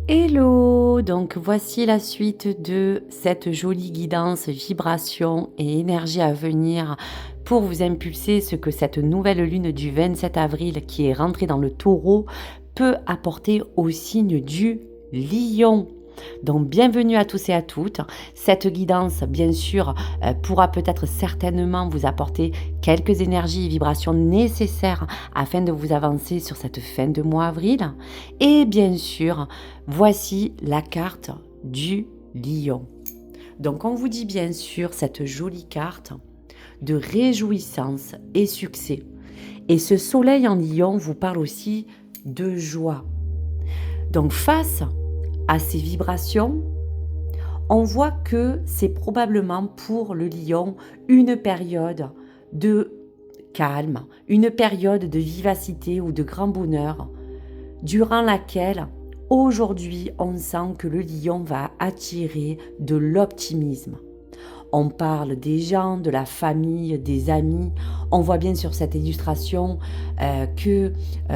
Hello! Donc voici la suite de cette jolie guidance, vibration et énergie à venir pour vous impulser ce que cette nouvelle lune du 27 avril qui est rentrée dans le taureau peut apporter au signe du lion. Donc bienvenue à tous et à toutes. Cette guidance, bien sûr, pourra peut-être certainement vous apporter quelques énergies et vibrations nécessaires afin de vous avancer sur cette fin de mois avril. Et bien sûr, voici la carte du lion. Donc on vous dit bien sûr cette jolie carte de réjouissance et succès. Et ce soleil en lion vous parle aussi de joie. Donc face à ces vibrations, on voit que c'est probablement pour le lion une période de calme, une période de vivacité ou de grand bonheur, durant laquelle aujourd'hui on sent que le lion va attirer de l'optimisme. On parle des gens, de la famille, des amis. On voit bien sur cette illustration que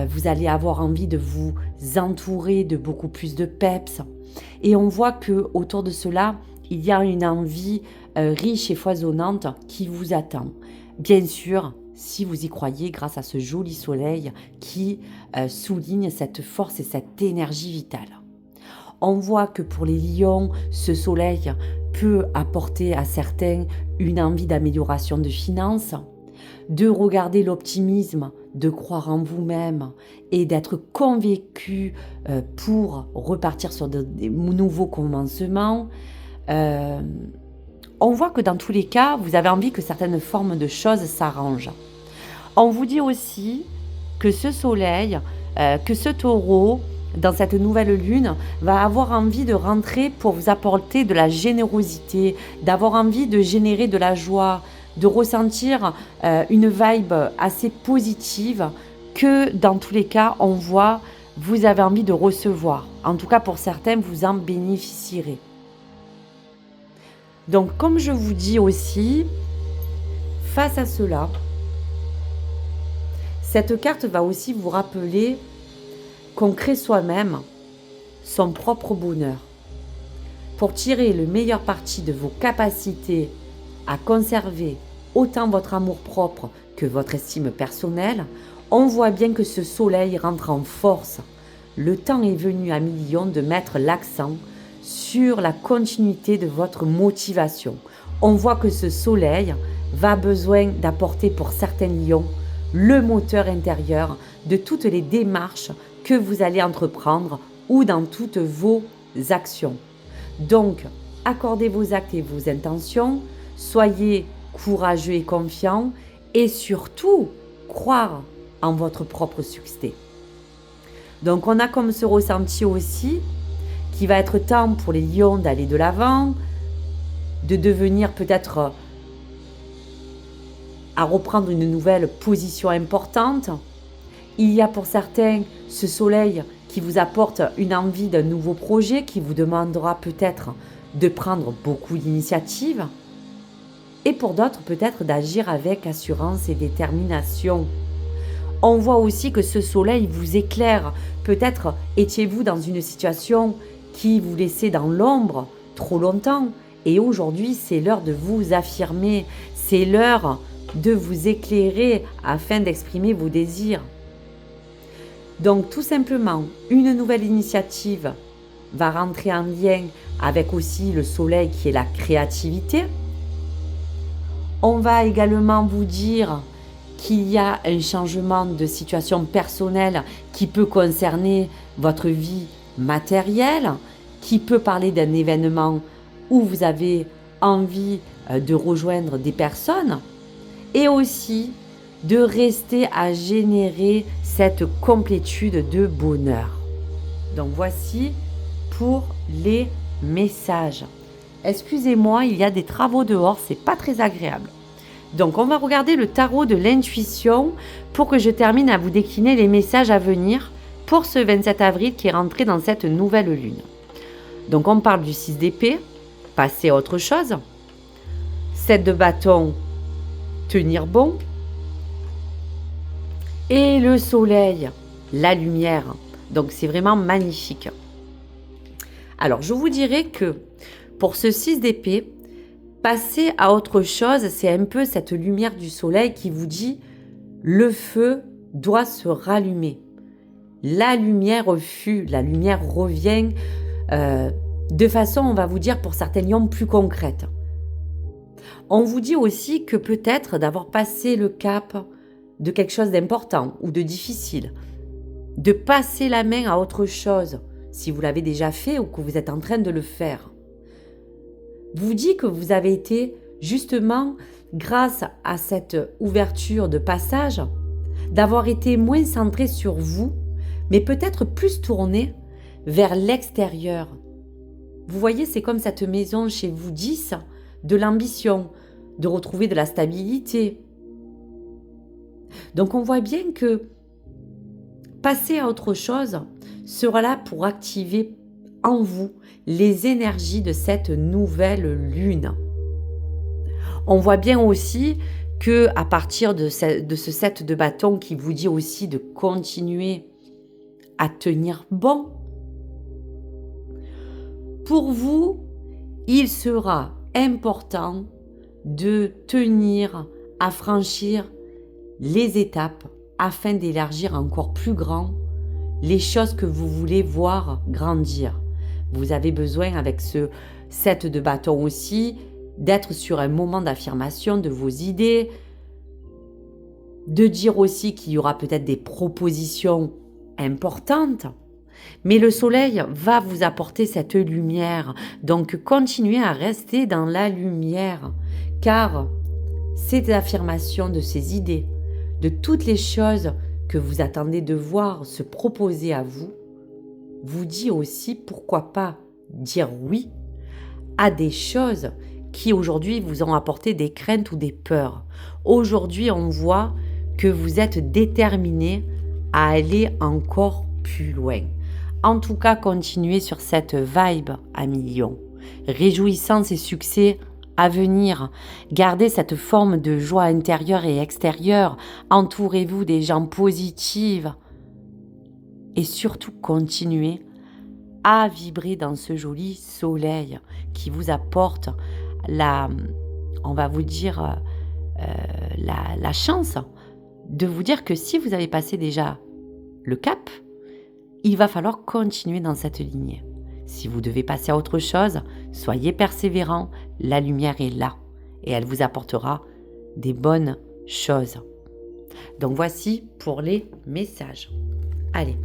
vous allez avoir envie de vous entourer de beaucoup plus de peps. Et on voit que autour de cela, il y a une envie riche et foisonnante qui vous attend. Bien sûr, si vous y croyez, grâce à ce joli soleil qui souligne cette force et cette énergie vitale. On voit que pour les lions, ce soleil peut apporter à certains une envie d'amélioration de finances, de regarder l'optimisme, de croire en vous-même et d'être convaincu pour repartir sur des nouveaux commencements. On voit que dans tous les cas, vous avez envie que certaines formes de choses s'arrangent. On vous dit aussi que ce soleil, que ce taureau, dans cette nouvelle lune, va avoir envie de rentrer pour vous apporter de la générosité, d'avoir envie de générer de la joie, de ressentir une vibe assez positive que dans tous les cas, on voit, vous avez envie de recevoir. En tout cas, pour certains, vous en bénéficierez. Donc, comme je vous dis aussi, face à cela, cette carte va aussi vous rappeler qu'on crée soi-même son propre bonheur. Pour tirer le meilleur parti de vos capacités à conserver autant votre amour-propre que votre estime personnelle, on voit bien que ce soleil rentre en force. Le temps est venu à millions de mettre l'accent sur la continuité de votre motivation. On voit que ce soleil va besoin d'apporter pour certains lions le moteur intérieur de toutes les démarches que vous allez entreprendre ou dans toutes vos actions. Donc, accordez vos actes et vos intentions, soyez courageux et confiants et surtout, croire en votre propre succès. Donc, on a comme ce ressenti aussi qu'il va être temps pour les lions d'aller de l'avant, de devenir peut-être à reprendre une nouvelle position importante. Il y a pour certains ce soleil qui vous apporte une envie d'un nouveau projet, qui vous demandera peut-être de prendre beaucoup d'initiatives. Et pour d'autres, peut-être d'agir avec assurance et détermination. On voit aussi que ce soleil vous éclaire. Peut-être étiez-vous dans une situation qui vous laissait dans l'ombre trop longtemps. Et aujourd'hui, c'est l'heure de vous affirmer. C'est l'heure de vous éclairer afin d'exprimer vos désirs. Donc tout simplement, une nouvelle initiative va rentrer en lien avec aussi le soleil qui est la créativité. On va également vous dire qu'il y a un changement de situation personnelle qui peut concerner votre vie matérielle, qui peut parler d'un événement où vous avez envie de rejoindre des personnes et aussi de rester à générer cette complétude de bonheur. Donc voici pour les messages. Excusez-moi, il y a des travaux dehors, c'est pas très agréable. Donc on va regarder le tarot de l'intuition pour que je termine à vous décliner les messages à venir pour ce 27 avril qui est rentré dans cette nouvelle lune. Donc on parle du 6 d'épée, passer à autre chose. 7 de bâton, tenir bon. Et le soleil, la lumière. Donc c'est vraiment magnifique. Alors, je vous dirais que pour ce 6 d'épée, passer à autre chose, c'est un peu cette lumière du soleil qui vous dit le feu doit se rallumer. La lumière revient de façon, on va vous dire, pour certains lions plus concrète. On vous dit aussi que peut-être d'avoir passé le cap de quelque chose d'important ou de difficile, de passer la main à autre chose, si vous l'avez déjà fait ou que vous êtes en train de le faire, vous dit que vous avez été justement, grâce à cette ouverture de passage, d'avoir été moins centré sur vous, mais peut-être plus tourné vers l'extérieur. Vous voyez, c'est comme cette maison chez vous 10, de l'ambition, de retrouver de la stabilité. Donc on voit bien que passer à autre chose sera là pour activer en vous les énergies de cette nouvelle lune. On voit bien aussi que à partir de ce 7 de bâton qui vous dit aussi de continuer à tenir bon, pour vous, il sera important de tenir à franchir les étapes afin d'élargir encore plus grand les choses que vous voulez voir grandir. Vous avez besoin, avec ce 7 de bâton aussi, d'être sur un moment d'affirmation de vos idées, de dire aussi qu'il y aura peut-être des propositions importantes, mais le soleil va vous apporter cette lumière. Donc continuez à rester dans la lumière, car ces affirmations de ces idées, de toutes les choses que vous attendez de voir se proposer à vous, vous dit aussi pourquoi pas dire oui à des choses qui aujourd'hui vous ont apporté des craintes ou des peurs. Aujourd'hui, on voit que vous êtes déterminé à aller encore plus loin. En tout cas, continuez sur cette vibe à millions. Réjouissance et succès à venir. Gardez cette forme de joie intérieure et extérieure. Entourez-vous des gens positifs. Et surtout, continuez à vibrer dans ce joli soleil qui vous apporte la chance de vous dire que si vous avez passé déjà le cap, il va falloir continuer dans cette lignée. Si vous devez passer à autre chose, soyez persévérant, la lumière est là et elle vous apportera des bonnes choses. Donc voici pour les messages. Allez,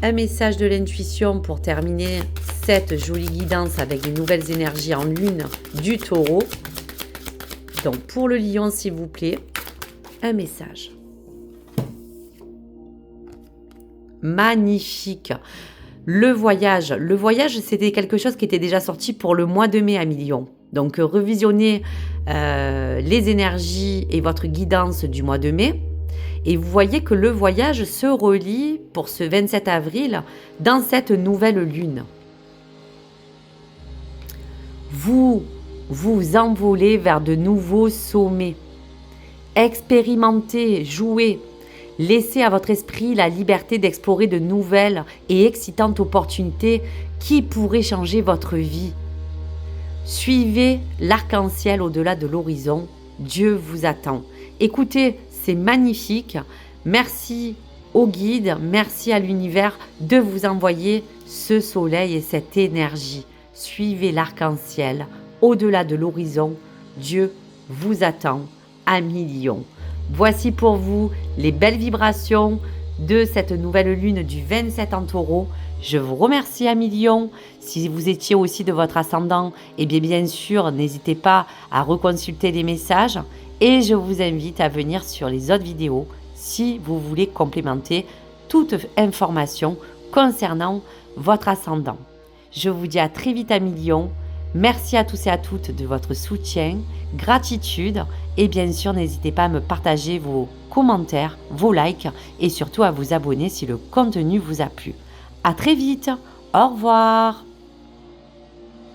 un message de l'intuition pour terminer cette jolie guidance avec les nouvelles énergies en lune du taureau. Donc pour le lion, s'il vous plaît, un message. Magnifique. Le voyage, c'était quelque chose qui était déjà sorti pour le mois de mai à Million. Donc revisionnez les énergies et votre guidance du mois de mai. Et vous voyez que le voyage se relie pour ce 27 avril dans cette nouvelle lune. Vous vous envolez vers de nouveaux sommets. Expérimentez, jouez. Laissez à votre esprit la liberté d'explorer de nouvelles et excitantes opportunités qui pourraient changer votre vie. Suivez l'arc-en-ciel au-delà de l'horizon. Dieu vous attend. Écoutez, c'est magnifique. Merci au guide, merci à l'univers de vous envoyer ce soleil et cette énergie. Suivez l'arc-en-ciel au-delà de l'horizon. Dieu vous attend à millions. Voici pour vous les belles vibrations de cette nouvelle lune du 27 en taureau. Je vous remercie à millions. Si vous étiez aussi de votre ascendant, eh bien sûr, n'hésitez pas à reconsulter les messages. Et je vous invite à venir sur les autres vidéos si vous voulez complémenter toute information concernant votre ascendant. Je vous dis à très vite à millions. Merci à tous et à toutes de votre soutien, gratitude et bien sûr n'hésitez pas à me partager vos commentaires, vos likes et surtout à vous abonner si le contenu vous a plu. À très vite, au revoir.